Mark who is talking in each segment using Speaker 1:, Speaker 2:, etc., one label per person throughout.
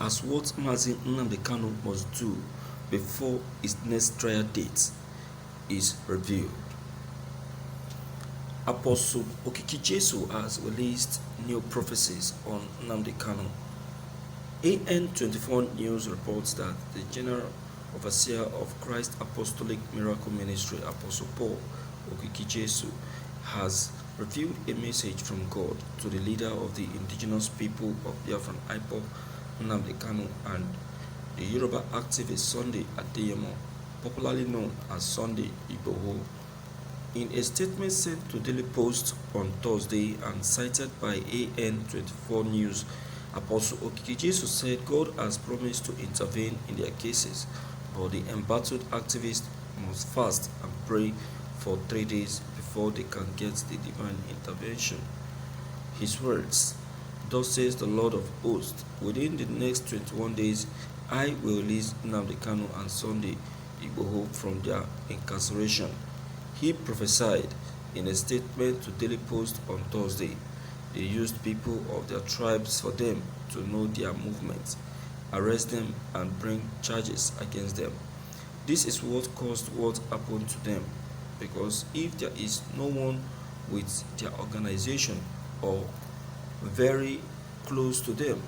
Speaker 1: as what Mazi Nnamdi Kanu must do before his next trial date is revealed. Apostle Okiki Jesu has released new prophecies on Nnamdi Kanu. AN24 News reports that the General Overseer of Christ Apostolic Miracle Ministry, Apostle Paul Okiki Jesu, has revealed a message from God to the leader of the indigenous people of Biafran IPOB, Nnamdi Kanu, and the Yoruba activist Sunday Adeyemo, popularly known as Sunday Igboho. In a statement sent to Daily Post on Thursday and cited by AN24 News, Apostle Okiki Jesu said God has promised to intervene in their cases, but the embattled activists must fast and pray for 3 days before they can get the divine intervention. His words, "Thus says the Lord of hosts, within the next 21 days, I will release Nnamdi Kanu and Sunday Igboho from their incarceration," he prophesied in a statement to Daily Post on Thursday. They used people of their tribes for them to know their movements, arrest them, and bring charges against them. This is what caused what happened to them, because if there is no one with their organization or very close to them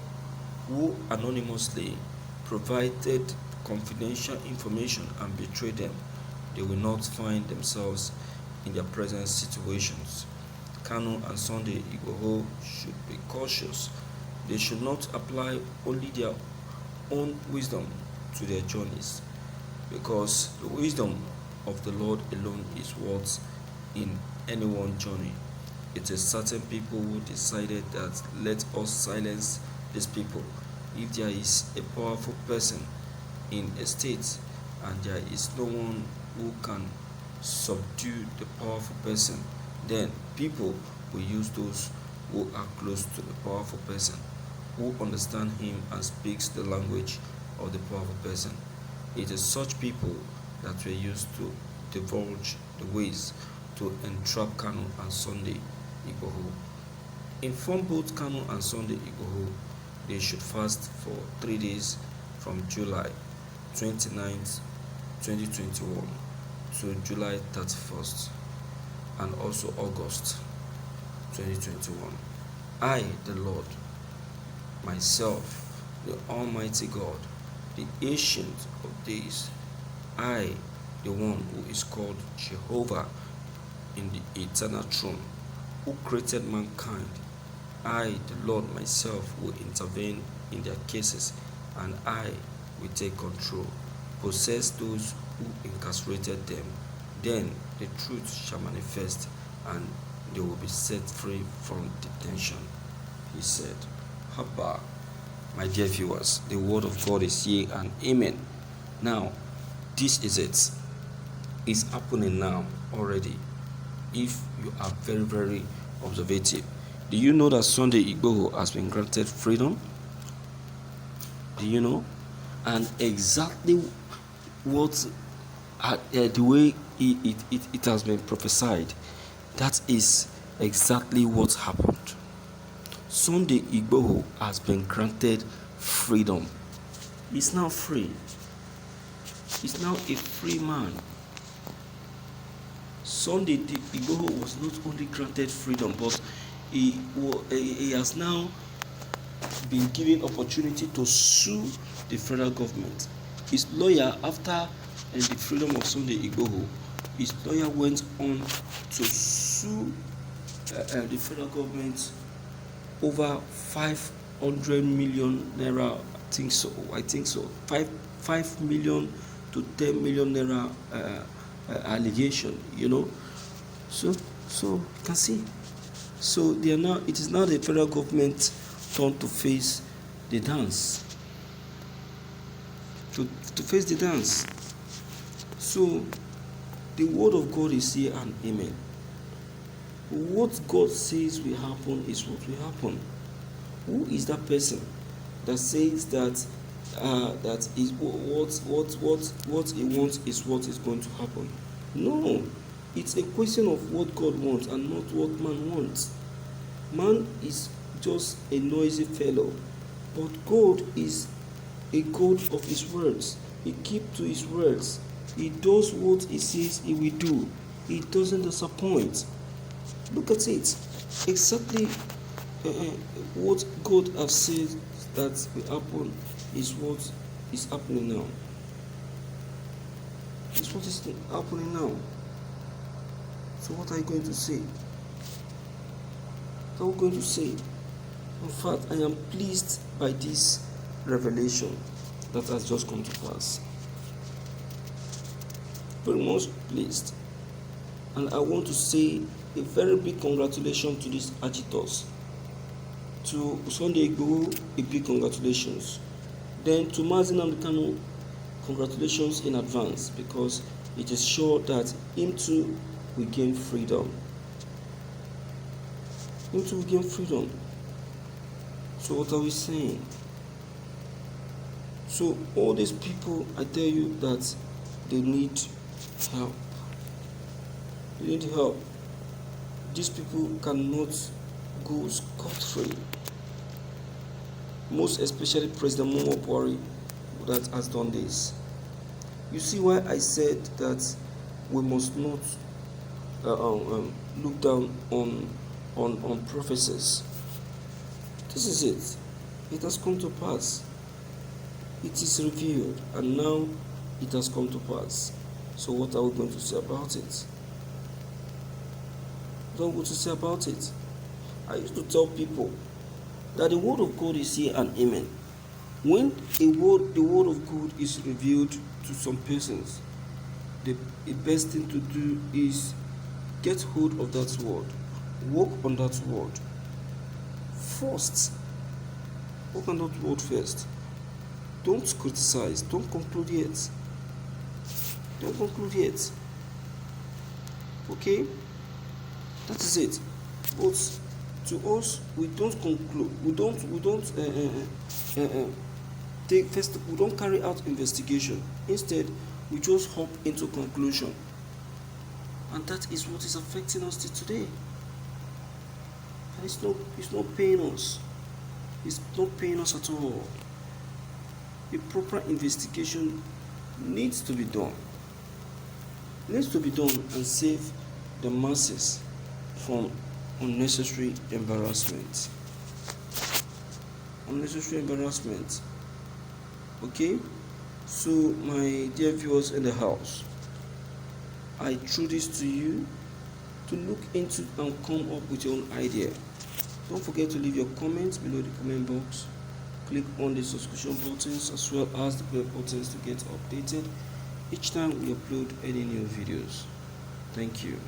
Speaker 1: who anonymously provided confidential information and betrayed them, they will not find themselves in their present situations. Kanu and Sunday Igboho should be cautious. They should not apply only their own wisdom to their journeys, because the wisdom of the Lord alone is what's in any one journey. It is certain people who decided that let us silence these people. If there is a powerful person in a state and there is no one who can subdue the powerful person, then people will use those who are close to the powerful person, who understand him and speaks the language of the powerful person. It is such people that were used to divulge the ways to entrap Kanu and Sunday Igboho. Inform both Kanu and Sunday Igboho they should fast for 3 days from July 29th, 2021 to July 31st and also August 2021. I, the Lord, myself, the Almighty God, the Ancient of Days, I, the one who is called Jehovah in the eternal throne, who created mankind, I, the Lord myself, will intervene in their cases, and I will take control, possess those who incarcerated them. Then the truth shall manifest, and they will be set free from detention, he said. Habba. My dear viewers, the word of God is yea and amen. Now, this is it. It's happening now already. If you are very, very observative. Do you know that Sunday Igboho has been granted freedom? Do you know? And exactly what the way it has been prophesied, that is exactly what happened. Sunday Igboho has been granted freedom. He's now free. He's now a free man. Sunday Igboho was not only granted freedom, but he has now been given opportunity to sue the federal government. His lawyer, after the freedom of Sunday Igboho, his lawyer went on to sue the federal government over 500 million naira. I think so. 5 million to 10 million naira allegation. So you can see. So they are now. It is now the federal government turn to face the dance. To face the dance. So the word of God is here and amen. What God says will happen is what will happen. Who is that person that says that that is what he wants is what is going to happen? No, it's a question of what God wants and not what man wants. Man is just a noisy fellow, but God is a God of his words. He keeps to his words. He does what he says he will do. He doesn't disappoint. Look at it. Exactly what God has said that will happen is what is happening now. It's what is happening now. So what are you going to say? What are we going to say? In fact, I am pleased by this revelation that has just come to pass. Very much pleased. And I want to say a very big congratulations to these agitators. To Sunday Igboho, a big congratulations. Then to Mazi Nnamdi Kanu, congratulations in advance, because it is sure that him too will gain freedom. Him too will gain freedom. So what are we saying? So all these people, I tell you that they need help. They need help. These people cannot go scot-free. Most especially President Muhammadu Buhari that has done this. You see why I said that we must not look down on prophecies. This is it. It has come to pass. It is revealed, and now it has come to pass. So what are we going to say about it? What are we going to say about it? I used to tell people that the word of God is here and amen. When the word of God is revealed to some persons, the best thing to do is get hold of that word, work on that word first. Work on that word first. Don't criticize. Don't conclude yet. Don't conclude yet. Okay? That is it. But to us, we don't conclude. We don't we don't carry out investigation. Instead, we just hop into conclusion. And that is what is affecting us today. And it's not paying us. It's not paying us at all. A proper investigation needs to be done. Needs to be done and save the masses from unnecessary embarrassment. Unnecessary embarrassment. Okay? So, my dear viewers in the house, I threw this to you to look into and come up with your own idea. Don't forget to leave your comments below the comment box. Click on the subscription buttons as well as the bell buttons to get updated each time we upload any new videos. Thank you.